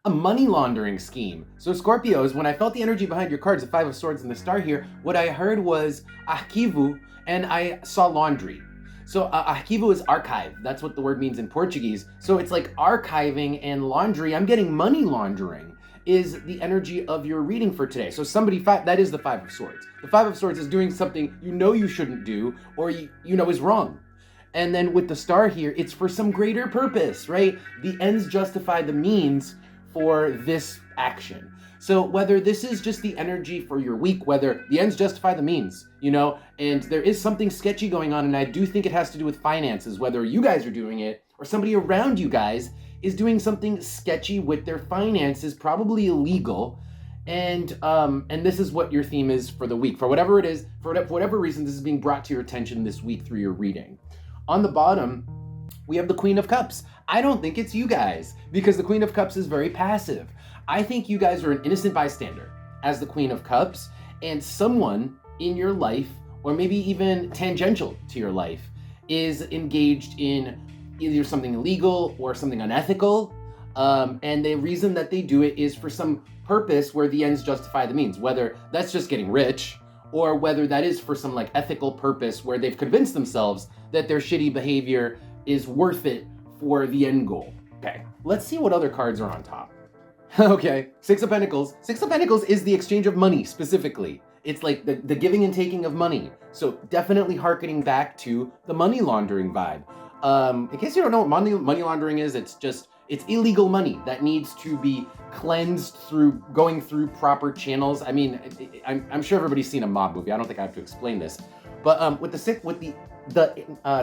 a money laundering scheme. So Scorpios, when I felt the energy behind your cards, the Five of Swords and the Star here, what I heard was arquivo, and I saw laundry. So arquivo is archive. That's what the word means in Portuguese. So it's like archiving and laundry. I'm getting money laundering is the energy of your reading for today. So that is the Five of Swords. The Five of Swords is doing something you know you shouldn't do, or you know is wrong. And then with the Star here, it's for some greater purpose, right? The ends justify the means for this action. So whether this is just the energy for your week, whether the ends justify the means, and there is something sketchy going on, and I do think it has to do with finances, whether you guys are doing it or somebody around you guys is doing something sketchy with their finances, probably illegal. And this is what your theme is for the week. For whatever it is, for whatever reason, this is being brought to your attention this week through your reading. On the bottom, we have the Queen of Cups. I don't think it's you guys, because the Queen of Cups is very passive. I think you guys are an innocent bystander as the Queen of Cups, and someone in your life, or maybe even tangential to your life, is engaged in either something illegal or something unethical. And the reason that they do it is for some purpose where the ends justify the means, whether that's just getting rich, or whether that is for some ethical purpose where they've convinced themselves that their shitty behavior is worth it for the end goal. Okay, let's see what other cards are on top. Okay, Six of Pentacles. Six of Pentacles is the exchange of money specifically. It's like the giving and taking of money. So definitely hearkening back to the money laundering vibe. In case you don't know what money laundering is, it's illegal money that needs to be cleansed through going through proper channels. I mean, I'm sure everybody's seen a mob movie. I don't think I have to explain this. But with the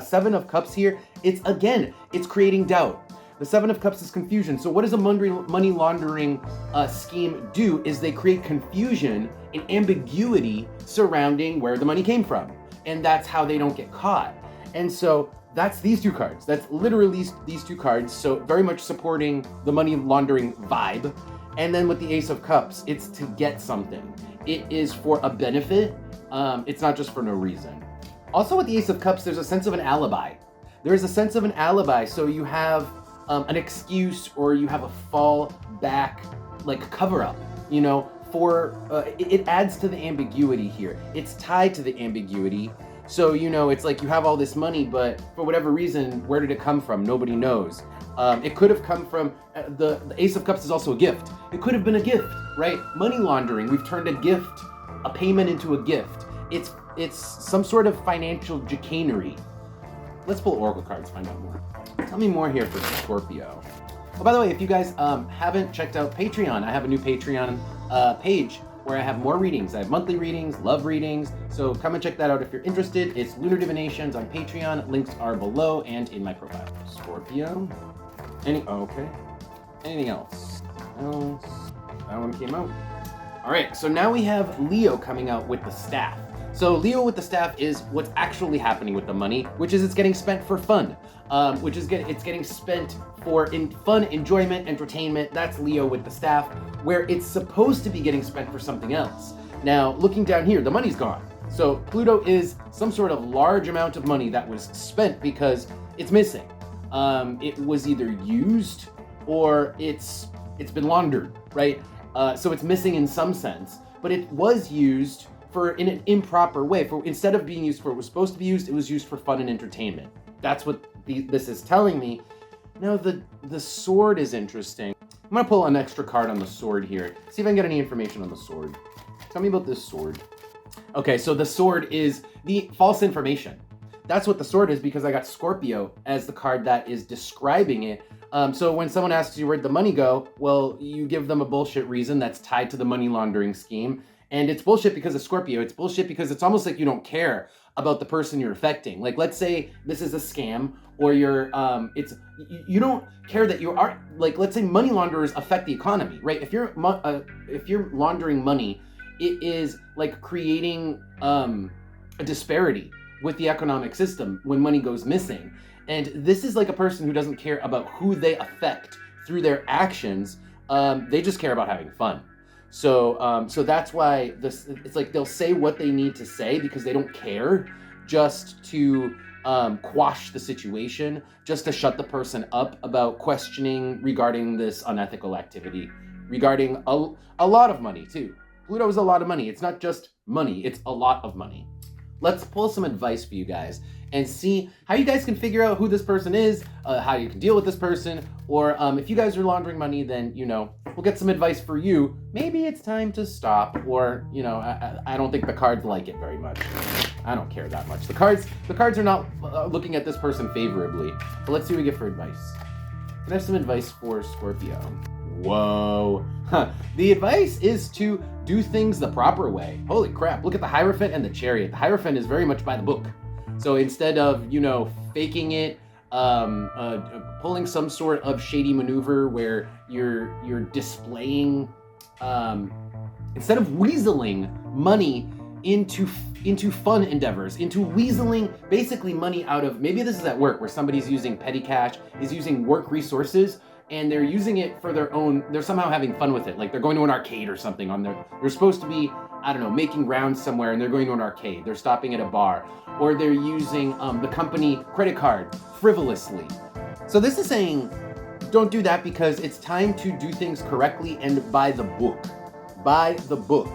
Seven of Cups here, it's creating doubt. The Seven of Cups is confusion. So what does a money laundering scheme do is they create confusion and ambiguity surrounding where the money came from. And that's how they don't get caught. And so that's these two cards. That's literally these two cards. So very much supporting the money laundering vibe. And then with the Ace of Cups, it's to get something. It is for a benefit. It's not just for no reason. Also with the Ace of Cups, there's a sense of an alibi. There's a sense of an alibi. So you have an excuse, or you have a fall back, cover up, it adds to the ambiguity here. It's tied to the ambiguity. So, it's like you have all this money, but for whatever reason, where did it come from? Nobody knows. It could have come from, the Ace of Cups is also a gift. It could have been a gift, right? Money laundering, we've turned a gift, a payment into a gift. It's some sort of financial chicanery. Let's pull Oracle cards, find out more. Tell me more here for Scorpio. Oh, by the way, if you guys haven't checked out Patreon, I have a new Patreon page where I have more readings. I have monthly readings, love readings, so come and check that out if you're interested. It's Lunar Divinations on Patreon. Links are below and in my profile. Scorpio. Okay. Anything else? That one came out. All right, so now we have Leo coming out with the staff. So Leo with the staff is what's actually happening with the money, which is it's getting spent for fun, it's getting spent for fun, enjoyment, entertainment. That's Leo with the staff, where it's supposed to be getting spent for something else. Now, looking down here, the money's gone. So Pluto is some sort of large amount of money that was spent because it's missing. It was either used or it's been laundered, right? So it's missing in some sense, but it was used in an improper way. Instead of being used for what it was supposed to be used, it was used for fun and entertainment. That's what this is telling me. Now the sword is interesting. I'm gonna pull an extra card on the sword here. See if I can get any information on the sword. Tell me about this sword. Okay, so the sword is the false information. That's what the sword is, because I got Scorpio as the card that is describing it. So when someone asks you where'd the money go, well, you give them a bullshit reason that's tied to the money laundering scheme. And it's bullshit because of Scorpio. It's bullshit because it's almost like you don't care about the person you're affecting. Like, let's say this is a scam, or you don't care that you are, let's say money launderers affect the economy, right? If you're laundering money, it is like creating a disparity with the economic system when money goes missing. And this is like a person who doesn't care about who they affect through their actions. They just care about having fun. So that's why it's like they'll say what they need to say because they don't care, just to quash the situation, just to shut the person up about questioning regarding this unethical activity, regarding a lot of money too. Pluto is a lot of money. It's not just money, it's a lot of money. Let's pull some advice for you guys and see how you guys can figure out who this person is, how you can deal with this person, or if you guys are laundering money, then, you know, we'll get some advice for you. Maybe it's time to stop, or, you know, I don't think the cards like it very much. I don't care that much. The cards are not looking at this person favorably. But let's see what we get for advice. Can I have some advice for Scorpio? Whoa. The advice is to do things the proper way. Holy crap, look at the Hierophant and the Chariot. The Hierophant is very much by the book. So instead of, you know, faking it, pulling some sort of shady maneuver where you're displaying, instead of weaseling money into fun endeavors, into weaseling basically money out of, maybe this is at work where somebody's using petty cash, is using work resources, and they're using it for their own, they're somehow having fun with it. Like they're going to an arcade or something they're supposed to be, I don't know, making rounds somewhere, and they're going to an arcade. They're stopping at a bar, or they're using the company credit card frivolously. So this is saying, don't do that, because it's time to do things correctly and by the book. By the book.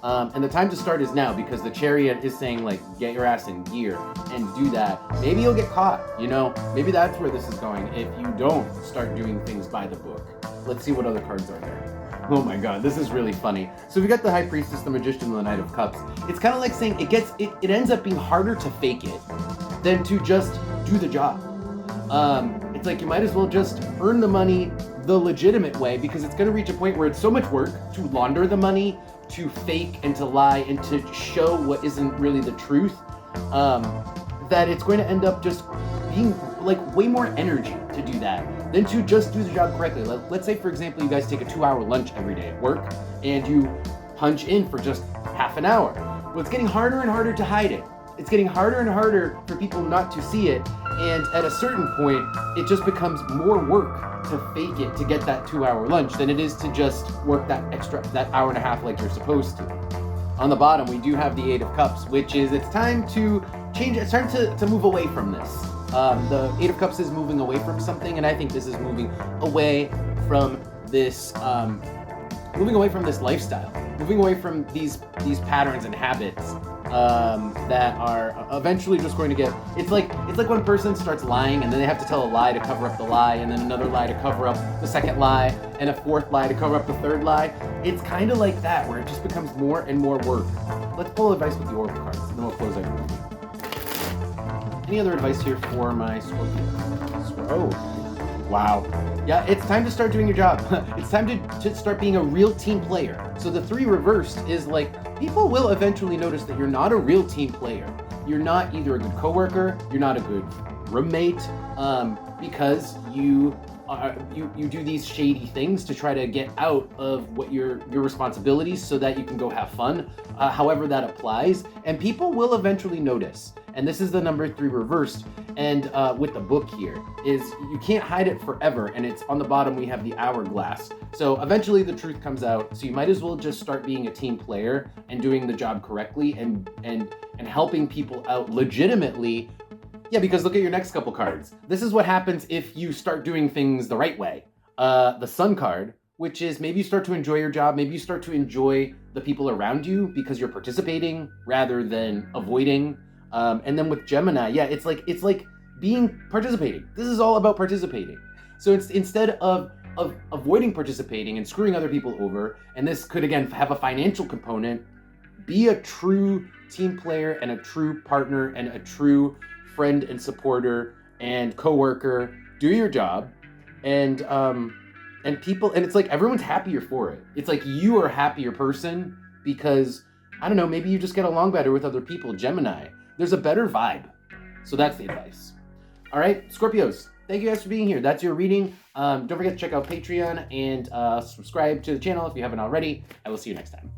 And the time to start is now, because the Chariot is saying, like, get your ass in gear and do that. Maybe you'll get caught, you know? Maybe that's where this is going if you don't start doing things by the book. Let's see what other cards are there. Oh my god, this is really funny. So we got the High Priestess, the Magician, and the Knight of Cups. It's kind of like saying it ends up being harder to fake it than to just do the job. It's like you might as well just earn the money the legitimate way, because it's going to reach a point where it's so much work to launder the money, to fake and to lie and to show what isn't really the truth, that it's going to end up just being like way more energy to do that than to just do the job correctly. Let's say, for example, you guys take a 2-hour lunch every day at work and you punch in for just half an hour. Well, it's getting harder and harder to hide it. It's getting harder and harder for people not to see it, and at a certain point, it just becomes more work to fake it to get that 2-hour lunch than it is to just work that hour and a half like you're supposed to. On the bottom, we do have the Eight of Cups, which is it's time to change. It's time to move away from this. The Eight of Cups is moving away from something, and I think this is moving away from this. Moving away from this lifestyle, moving away from these patterns and habits that are eventually just going to get. It's like when a person starts lying and then they have to tell a lie to cover up the lie, and then another lie to cover up the second lie, and a fourth lie to cover up the third lie. It's kind of like that, where it just becomes more and more work. Let's pull advice with the Oracle cards, and then we'll close out. Any other advice here for my Scorpio? Oh, wow. Yeah, it's time to start doing your job. It's time to start being a real team player. So the 3 reversed is like, people will eventually notice that you're not a real team player. You're not either a good coworker, you're not a good roommate, because you do these shady things to try to get out of what your responsibilities so that you can go have fun, however that applies, and people will eventually notice. And this is the number 3 reversed, and with the book here is you can't hide it forever, and it's on the bottom we have the hourglass. So eventually the truth comes out, so you might as well just start being a team player and doing the job correctly and helping people out legitimately. Yeah, because look at your next couple cards. This is what happens if you start doing things the right way. The Sun card, which is maybe you start to enjoy your job, maybe you start to enjoy the people around you because you're participating rather than avoiding. And then with Gemini, yeah, it's like participating. This is all about participating. So it's instead of avoiding participating and screwing other people over, and this could again have a financial component, be a true team player and a true partner and a true friend and supporter and coworker. Do your job, and people, and it's like everyone's happier for it. It's like you are a happier person because, I don't know, maybe you just get along better with other people. Gemini, there's a better vibe. So that's the advice. All right, Scorpios, thank you guys for being here. That's your reading. Don't forget to check out Patreon and subscribe to the channel if you haven't already. I will see you next time.